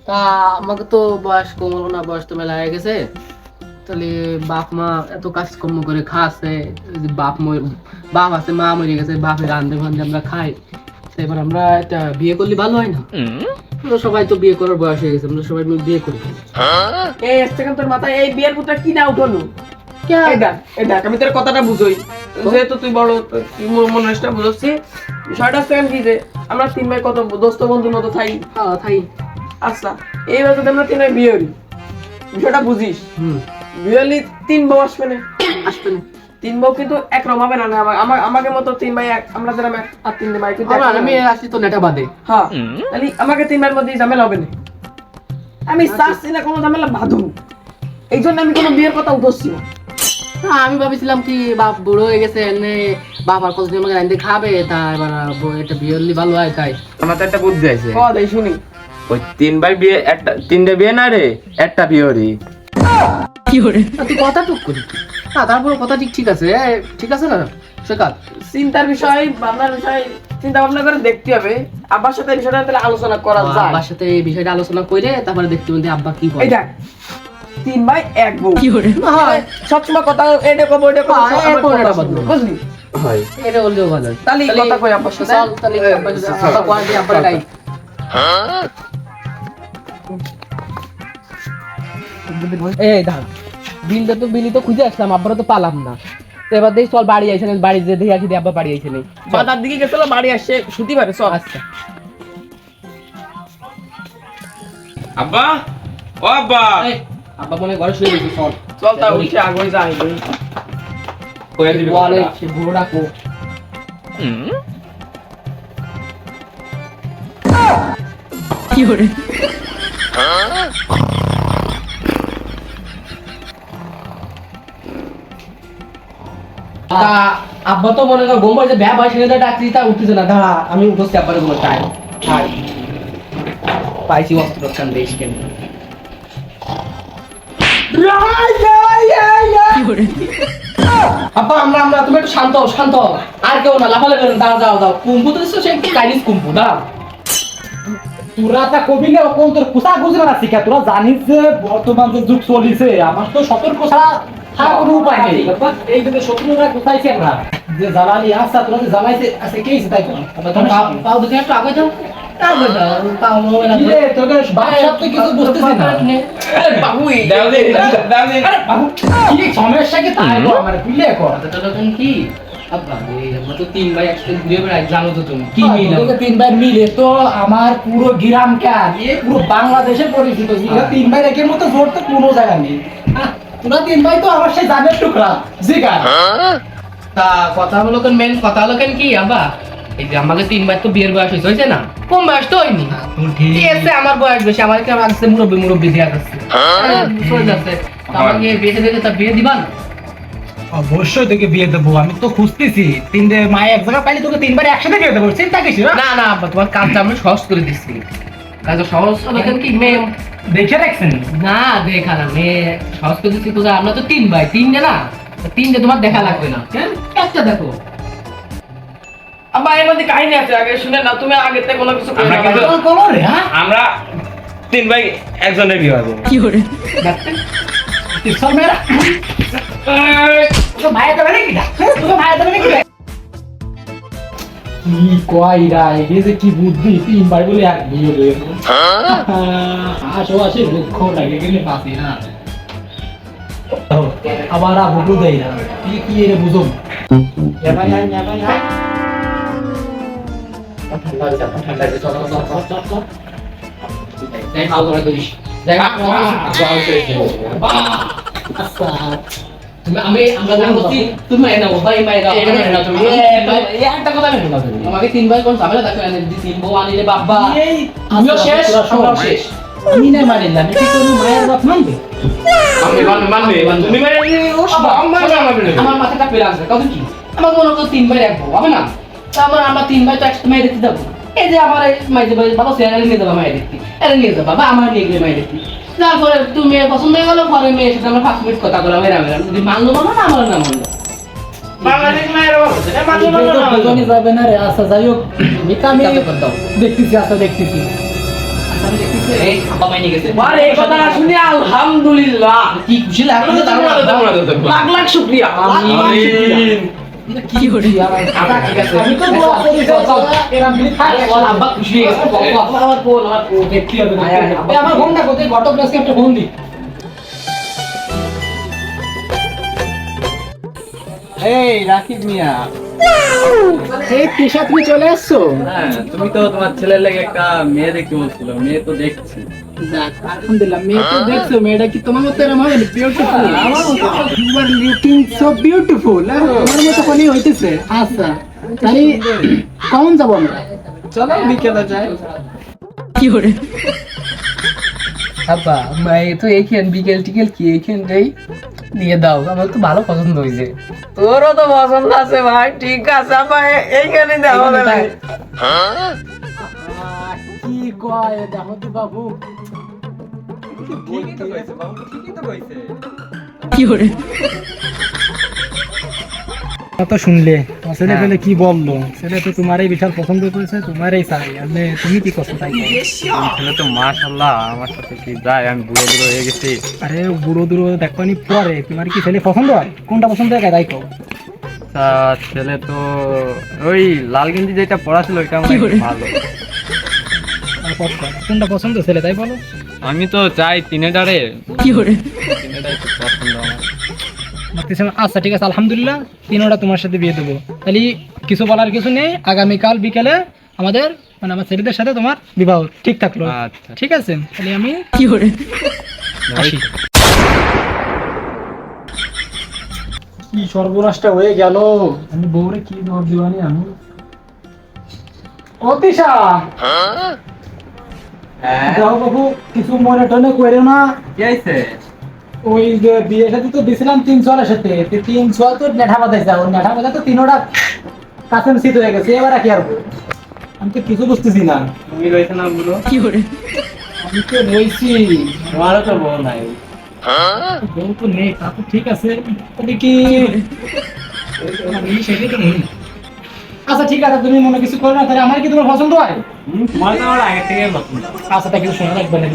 তা আমাকে তো বয়স কম হলো না, বয়স তো মেলা হয়ে গেছে। তাহলে বাপ মা এত কাজকর্ম করে খাচ্ছে, এই যে বাপ আছে, মা মরে গেছে, বাপের রান্ধে ভান্ধে আমরা খাই। তো এবার আমরা একটা বিয়ে করলে ভালো হয় না? আমরা সবাই তো বিয়ে করার বয়স হয়ে গেছে, আমরা সবাই মিলে বিয়ে করি। এই এক সেকেন্ড তোর মাথায় এই বিয়ের পুত্র কি না উঠলো? এই দেখ আমি তোর কথাটা বুঝোই, যেহেতু তুই বড় তুই মনটা বুঝছি। বিষয়টা সেম কি যে আমরা তিন ভাই কত দোস্ত বন্ধুর মতো থাই। হ্যাঁ থাই। আচ্ছা এইবার যদি আমরা তিন ভাই বিয়ে করি, বিষয়টা বুঝিস, বিয়ে হলে তিন বউ আসবে না? আসবে না। তিন বউ কিন্তু এক রমাবে না। আমাকে মতো তিন ভাই আমরা যেরকম আর তিন ভাই কিন্তু আমি আসি তো নেটা বাদে। হ্যাঁ, তাহলে আমাকে তিন ভাইয়ের মধ্যে ঝামেলা হবে না। আমি চাচ্ছি না কোনো ঝামেলা বাঁধুন, এই জন্য আমি কোনো বিয়ের কথা উঠছি না। আমি ভাবছিলাম কি বাপ বুড়ো হয়ে গেছে, এনে বাপ আর কতদিন আমাকে রান্ধে খাবে, তা এবার এটা বিয়ে হলে ভালো হয়। তাই আমার তো একটা বুদ্ধি আছে। কয় দেই শুনি। ওই তিন ভাই বিয়ে, একটা তিনটা বিয়ে না রে, একটা বিয়ে হরি। তুই কথা টুক করি না, তারপর কথা ঠিক আছে, ঠিক আছে না শেখাত? চিন্তার বিষয়, ভাবনার বিষয় চিন্তা ভাবনা করে দেখতে হবে। আব্বার সাথে এই বিষয়টা তাহলে আলোচনা করা যায়। আব্বার সাথে এই বিষয়টা আলোচনা করে তারপরে দেখতে হবে আব্বা কি বলে। এই দেখ তিন ভাই এক বউ, হয় সবসময় কথা এটা কব এটা কব, বুঝলি? হয় এটা বললেও ভালো হয়। তাহলে কথা কই আব্বার সাথে। চল তাহলে আব্বা যদি আব্বা কোয়া দিয়ে আব্বার গাই। এই দাঁড়, বিলি তো খুঁজে আসলাম, আব্বারও তো পালাম না। তো এবার দেখি চল বাড়ি আইছে, বাড়ি যে দেখি আসি আব্বা বাড়ি আইছে নেই। বাজার দিকে গেছিল, বাড়ি আসছে ছুটি পারে। চল। আচ্ছা আব্বা, ও আব্বা, এই, আব্বা মনে হয় ঘরে শুয়ে গেছে। চল চল তা উঠে আগে যাই। কইয়া দিবি বলে সে বুড়ো ডাকো। আব্বা তো মনে কর গোম্বা যে ব্যা ভাই সেটা ডাকছি, তা উঠতেছে না। দাঁড়া আমি উঠছি আব্বার কোনো টাইম পাইছি অস্ত্র রক্ষণ দেশ কেন। আব্বা আমরা আমরা তুমি একটু শান্ত হও, শান্ত হও। আর কেউ না, লাফালাফি করো না। দাঁড়া দাও দাও, কুম্পু তো দিচ্ছ, সে চাইনিজ কুম্পু। দাঁড়া তোরা তা কবি না কোন তোর পোশাক বুঝবে না শিখা। তোরা জানিস যে বর্তমান যে যুগ চলিছে, আমার তো সতর্ক ছাড়া কোনো উপায় নেই। এই যে শত্রুরা কোথায় আমরা যে জ্বালানি আসা, তোরা যে জ্বালাইছে আছে কে তাই তো পাও দেখে একটু আগে যাও, আগে যাও, পাও মোবাইল আছে। তোদের বাসার তো কিছু বুঝতেছি না। আরে বাবুই দাও দে, দাও দে। আরে বাবু কি সমস্যা কি তাই বল আমার বুঝলে কর। তখন কি আব্বা এই আমরা তো তিন ভাই একসাথে ঘুরে বেড়াই, জানো তো তুমি কি মিল তোকে তিন ভাই মিলে তো আমার পুরো গ্রাম কার পুরো বাংলাদেশে পরিচিত। তিন ভাই একের মতো জোর তো কোনো জায়গা নেই। তোরা তিন ভাই তো আমার সেই জানের টুকরা জিগার। তা কথা হলো কেন, মেন কথা হলো কেন কি আব্বা, এই যে আমাকে তিন ভাই তো বিয়ের বয়স হয়েছে না, কম বয়স তো হয়নি। ঠিক আছে আমার বয়স বেশি, আমার কেমন আসছে মুরব্বী দেওয়া যাচ্ছে, চলে যাচ্ছে। আমাকে বিয়ে দিতে তা বিয়ে দিবা না? অবশ্যই তোকে বিয়ে দেবো, আমি তো খুঁজতেছি। তিনটে মায়ে এক জায়গা পাইলে তোকে তিনবার একসাথে বিয়ে দেবো, চিন্তা কিছু না। না না আব্বা, তোমার কাজটা আমি সহজ করে দিচ্ছি। কাজটা সহজ হলো কেন কি, মেয়ে দেখে রাখছেন না দেখা না, মেয়ে সহজ করে দিচ্ছি। তো আমরা তো তিন ভাই, তিনটে না, তিনটে তোমার দেখা লাগবে না, একটা দেখো। আব্বা এর মধ্যে কাহিনী আছে, আগে শুনে না। তুমি আগে থেকে কোনো কিছু আমরা কিন্তু বলো রে। হ্যাঁ আমরা তিন ভাই একজনের বিয়ে হবে। দেখতে চল মেয়েরা তো ভাই দেবে নাকি না, তোকে ভাই দেবে নাকি কি কয়রা এই যে কি বুদ্ধি, তিন ভাই বলে এক বিয়ে দেবে। আশেপাশে দুঃখ লাগে গেলে পাতি না, আবার আবু দেয় না কি কি এর বুঝুন। ভাই ভাই ভাই ভাই ঠান্ডা চল চল চল চল চল, যাই ভালো করে করিস, যাই আচ্ছা। তুমি আমরা যখন বলছি তুমি এনাও ভাই মাই দাও, এনা তুমি এই একটা কথা আমি বললাম, আমাকে তিন ভাই কোন ঝামেলা দেখো, এনে দি তিন বউ আনিলে বাবা আমিও শেষ, আমরাও শেষ। আমি না মারিলাম কি তোর মায়ের বাপ মানবে? মানবে তুমি মানে আমার মাথাটা পেরে আসবে কত কি, আমার মনে করো তিন ভাই এক বউ হবে না? তা আমরা তিন ভাই তো একসাথে মাই দেখতে যাবো। এই যে আমার মাইতে ভাই বাবা সে নিয়ে যাবো মাই দেখতে, এরা নিয়ে যাবো বাবা আমার নিয়ে গেলে মাই দেখতে। তারপরে তুমি পছন্দ হয়ে গেলো, পরে মেয়ের সাথে আমরা 5 মিনিট কথা বললাম, এরা যদি মানলো মানো না, আমার না মানলো বাংলাদেশ মায়ের বাবা যাবে না রে। আচ্ছা যাই হোক, আমি দেখতেছি, আচ্ছা দেখতেছি। আমি দেখতেছি এই আব্বা মাইনে গেছে আরে এই কথাটা শুনে আলহামদুলিল্লাহ, কি খুশি লাগলো লাখ লাখ শুকরিয়া। এটা কি হরে আব্বা ঠিক আছে আমি তো দোয়া করি যে এরা মিলে থাকে। আব্বা খুশি হয়ে গেছে আমার ফোন দেখতে হবে না। এই আমার ফোনটা কোথায়? ঘটক দাসকে একটা ফোন দি। এই রাকিব মিয়া, এই পেশা তুমি চলে আসছো? হ্যাঁ তুমি তো তোমার ছেলের লাগে একটা মেয়ে দেখতে বলছিল, মেয়ে তো দেখছি। যাক, আলহামদুলিল্লাহ। মেয়ে তো দেখছো, মেয়েটা কি তোমার মতো এরকম হবে? বিউটিফুল, আমার মতো। You are looking so beautiful. তোমার মতো কোনি হইতেছে? আচ্ছা, তাহলে কখন যাব আমরা? চলো বিকেলে যাই। আব্বা মাই তো এইখান বিকেল টিকেল কি এইখান দেই দিয়ে দাও, আমার তো ভালো পছন্দ হয়েছে। তোরও তো পছন্দ আছে ভাই, ঠিক আছে আমার এইখানে দেখো কি কয় দেখো তো বাবু, ঠিকই তো কইছে বাবু, ঠিকই তো কইছে। তো শুনলে ছেলে পেলে কি বললো? ছেলে তো তোমারই বিশাল পছন্দ করেছে, তোমারই চাই। আপনি তুমি কি করছো তাই? ছেলে তো মাশাআল্লাহ আমার সাথে কি যায়, আমি বুড়ো বুড়ো হয়ে গেছি। আরে বুড়ো দুড়ো দেখবানি পরে, তোমার কি ছেলে পছন্দ হয়? কোনটা পছন্দ হয় তাই কও। তা ছেলে তো ওই লাল গেঞ্জি যেটা পরা ছিল ওইটা আমার ভালো। কোনটা পছন্দ ছেলে তাই বলো। আমি তো চাই তিনেটারে, তিনেটাই খুব পছন্দ আমার। আচ্ছা ঠিক আছে, আলহামদুলিল্লাহ তিনোটা তোমার সাথে বিয়ে দেবো। তাহলে কিছু বলার কিছু নেই, আগামীকাল বিকেলে আমাদের মানে আমার ছেলেদের সাথে তোমার বিবাহ ঠিক থাকলো। আচ্ছা ঠিক আছে, তাহলে আমি আসি। কি সর্বনাশটা হয়ে গেল, আমি বউরে কি জবাব দিবানি আমি। অতিশা দেখো বাবু, কিছু মনে টনে করে না। কি হয়েছে? ওই যে বিয়ের সাথে তো দিছিলাম 3 সোয়ালের সাথে, 3 সোয়াল তো নেঠা বাঁধাইছে, ওই নেঠা বাঁধা তো তিনোটা কাছে শীত হয়ে গেছে। এবার কি আর বলবো? আমি তো কিছু বুঝতেছি না। তুমি রয়েছে না বুড়ো? আমি তো রয়েছি, তোমারও তো বউ নাই। বউ তো নেই, তা তো ঠিক আছে। তবে কি আমি সেটাই তো নেই। আচ্ছা ঠিক আছে, তুমি মনে কিছু করো না। তাহলে আমার কি তোমার পছন্দ হয়? তোমার তো আমার আগে থেকে পছন্দ। আচ্ছা তা কিছু শোনা লাগবে না।